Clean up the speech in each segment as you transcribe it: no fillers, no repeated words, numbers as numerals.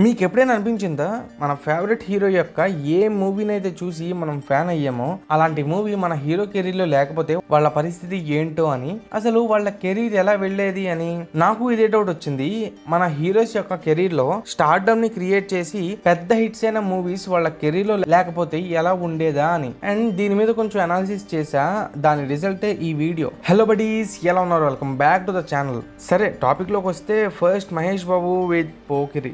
మీకెప్పుడైనా అనిపించిందా మన ఫేవరెట్ హీరో యొక్క ఏ మూవీనైతే చూసి మనం ఫ్యాన్ అయ్యామో అలాంటి మూవీ మన హీరో కెరీర్లో లేకపోతే వాళ్ళ పరిస్థితి ఏంటో అని, అసలు వాళ్ళ కెరీర్ ఎలా వెళ్ళేది అని నాకు ఇదే డౌట్ వచ్చింది. మన హీరోస్ యొక్క కెరీర్లో స్టార్డమ్ ని క్రియేట్ చేసి పెద్ద హిట్స్ అయిన మూవీస్ వాళ్ళ కెరీర్లో లేకపోతే ఎలా ఉండేదా అని. అండ్ దీని మీద కొంచెం అనాలిసిస్ చేసా, దాని రిజల్టే ఈ వీడియో. హలో బడీస్, ఎలా ఉన్నారు? Welcome back to the channel. సరే, టాపిక్ లోకి వస్తే first Mahesh Babu with Pokiri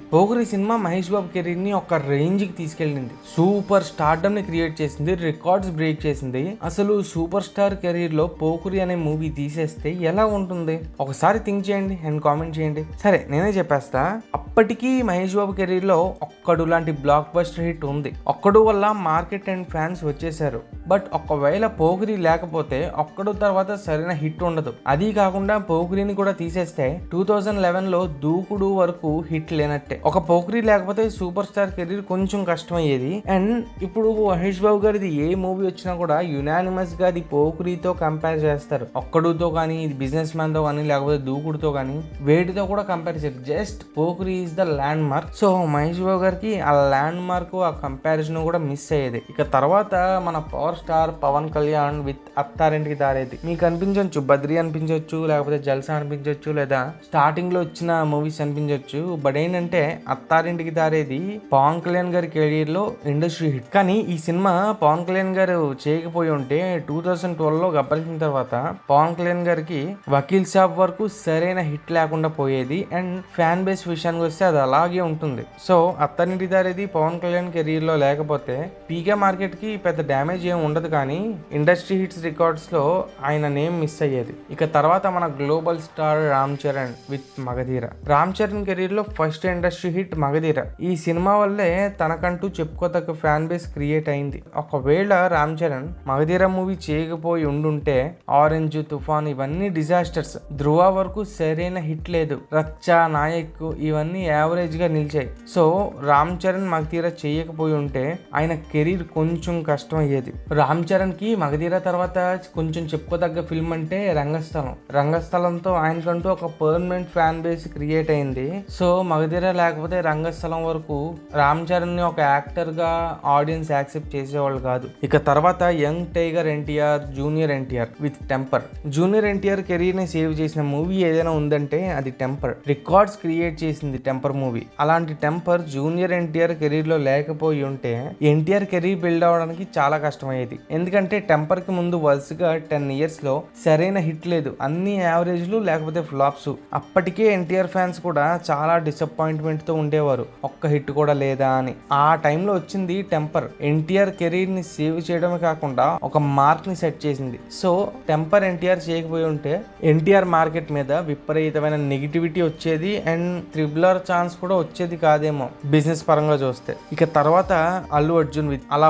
cinema Mahesh Babu career ని ఒక రేంజ్ కి తీసుకెళ్ళింది. సూపర్ స్టార్డమ్ ని క్రియేట్ చేసింది, రికార్డ్స్ బ్రేక్ చేసింది. అసలు సూపర్ స్టార్ కెరీర్ లో పోకిరి అనే మూవీ తీసేస్తే ఎలా ఉంటుంది ఒకసారి థింక్ చేయండి అండ్ కామెంట్ చేయండి. సరే, నేనే చెప్పేస్తా. అప్పటికీ మహేష్ బాబు కెరీర్ లో ఒక్కడు లాంటి బ్లాక్ బస్టర్ హిట్ ఉంది. ఒక్కడు వల్ల మార్కెట్ అండ్ ఫ్యాన్స్ వచ్చేసారు. బట్ ఒకవేళ పోకిరి లేకపోతే ఒక్కడు తర్వాత సరైన హిట్ ఉండదు. అది కాకుండా పోకిరిని కూడా తీసేస్తే 2011 లో దూకుడు వరకు హిట్ లేనట్టే. ఒక పోకిరి లేకపోతే సూపర్ స్టార్ కెరీర్ కొంచెం కష్టమయ్యేది. అండ్ ఇప్పుడు మహేష్ బాబు గారిది ఏ మూవీ వచ్చినా కూడా యునానిమస్ గా అది పోకిరితో కంపేర్ చేస్తారు. ఒక్కడుతో కానీ, బిజినెస్ మ్యాన్ తో కానీ, లేకపోతే దూకుడుతో కానీ, వేటితో కూడా కంపేర్ చేస్తారు. Just Pokiri is the landmark. So Mahesh Babu గారికి ఆ ల్యాండ్ మార్క్, ఆ కంపారిజన్ కూడా మిస్ అయ్యేది. ఇక తర్వాత మన power star Pawan Kalyan with Attarintiki Daredi. మీకు అనిపించవచ్చు బద్రి అనిపించవచ్చు, లేకపోతే జల్సా అనిపించవచ్చు, లేదా స్టార్టింగ్ లో వచ్చిన మూవీస్ అనిపించవచ్చు. బట్ ఏంటంటే అత్తారింటికి దారేది పవన్ కళ్యాణ్ గారి కెరీర్ లో ఇండస్ట్రీ హిట్. కానీ ఈ సినిమా పవన్ కళ్యాణ్ గారు చేయకపోయి ఉంటే 2012 లో గబ్బర్ సింగ్ తర్వాత పవన్ కళ్యాణ్ గారికి వకీల్ సాబ్ వరకు సరైన హిట్ లేకుండా పోయేది. అండ్ ఫ్యాన్ బేస్ విషయానికి వస్తే అది అలాగే ఉంటుంది. సో అత్తారింటికి దారేది పవన్ కళ్యాణ్ కెరీర్ లో లేకపోతే పీకే మార్కెట్ కి పెద్ద డ్యామేజ్ ఏమి ఉండదు, కానీ ఇండస్ట్రీ హిట్స్ రికార్డ్స్ లో ఆయన నేమ్ మిస్ అయ్యేది. ఇక తర్వాత మన global star Ram Charan with Magadheera. Ram Charan career లో ఫస్ట్ ఇండస్ట్రీ హిట్ మగధీర. ఈ సినిమా వల్లే తనకంటూ చెప్పుకోదగ్గ ఫ్యాన్ బేస్ క్రియేట్ అయింది. ఒకవేళ రామ్ చరణ్ మగధీర మూవీ చేయకపోయి ఉండుంటే ఆరెంజ్, తుఫాన్ ఇవన్నీ డిజాస్టర్స్. ధ్రువ వరకు సరైన హిట్ లేదు. రచ్చ, నాయక్ ఇవన్నీ యావరేజ్ గా నిలిచాయి. సో రామ్ చరణ్ మగధీర చేయకపోయి ఉంటే ఆయన కెరీర్ కొంచెం కష్టం అయ్యేది. రామ్ చరణ్ కి మగధీర తర్వాత కొంచెం చెప్పుకోదగ్గ ఫిల్మ్ అంటే రంగస్థలం. రంగస్థలంతో ఆయనకంటూ ఒక పర్మనెంట్ ఫ్యాన్ బేస్ క్రియేట్ అయింది. సో మగధీర లేకపోతే రంగస్థలం వరకు రామ్ చరణ్ ని ఒక యాక్టర్ గా ఆడియన్స్ యాక్సెప్ట్ చేసేవాళ్ళు కాదు. ఇక తర్వాత young tiger NTR, junior NTR with temper. Junior NTR career ని సేవ్ చేసిన మూవీ ఏదైనా ఉందంటే అది టెంపర్. రికార్డ్స్ క్రియేట్ చేసింది టెంపర్ మూవీ. అలాంటి టెంపర్ జూనియర్ ఎన్టీఆర్ కెరీర్ లో లేకపోయి ఉంటే ఎన్టీఆర్ కెరీర్ బిల్డ్ అవడానికి చాలా కష్టమయ్యేది. ఎందుకంటే టెంపర్ కి ముందు వరుసగా 10 years లో సరైన హిట్ లేదు. అన్ని యావరేజ్లు లేకపోతే ఫ్లాప్స్. అప్పటికే ఎన్టీఆర్ ఫ్యాన్స్ కూడా చాలా డిసప్పాయింట్మెంట్ తో ఉండేవారు, ఒక్క హిట్ కూడా లేదా అని. ఆ టైంలో వచ్చింది టెంపర్. ఎన్టీఆర్ కెరీర్ ని సేవ్ చేయడమే కాకుండా ఒక మార్క్ ని సెట్ చేసింది. సో టెంపర్ ఎన్టీఆర్ చేయకపోయి ఉంటే ఎన్టీఆర్ మార్కెట్ మీద విపరీతమైన నెగిటివిటీ వచ్చేది. అండ్ త్రిబులర్ ఛాన్స్ కూడా వచ్చేది కాదేమో బిజినెస్ పరంగా చూస్తే. ఇక తర్వాత అల్లు అర్జున్ విత్ అలా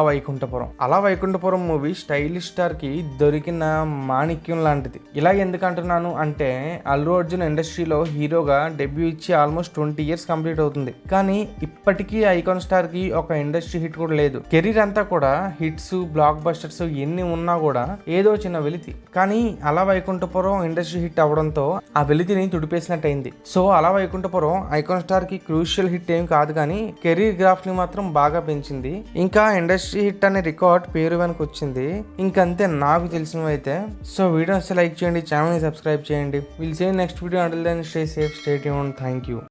వైకుంఠపురం మూవీ స్టైలిష్ స్టార్ కి దొరికిన మాణిక్యం లాంటిది. ఇలా ఎందుకు అంటున్నాను అంటే అల్లు అర్జున్ ఇండస్ట్రీలో హీరోగా డెబ్యూ ఇచ్చి ఆల్మోస్ట్ 20 years కంప్లీట్ అవుతుంది. కానీ ఇప్పటికీ ఐకాన్ స్టార్ కి ఒక ఇండస్ట్రీ హిట్ కూడా లేదు. కెరీర్ అంతా కూడా హిట్స్, బ్లాక్ బస్టర్స్ ఎన్ని ఉన్నా కూడా ఏదో చిన్న వెలితి. కానీ అలా వైకుంఠపురం ఇండస్ట్రీ హిట్ అవడంతో ఆ వెలితిని తుడిపేసినట్టయింది. సో అలా వైకుంఠపురం ఐకాన్ స్టార్ కి క్రూషియల్ హిట్ ఏం కాదు, కానీ కెరీర్ గ్రాఫ్ ని మాత్రం బాగా పెంచింది. ఇంకా ఇండస్ట్రీ హిట్ అనే రికార్డ్ పేరు వెనక వచ్చింది. ఇంకంతే నాకు తెలిసినవైతే. సో వీడియో లైక్ చేయండి, ఛానల్ ని సబ్స్క్రైబ్ చేయండి. Will see next video. Until then stay safe, stay tuned. Thank you.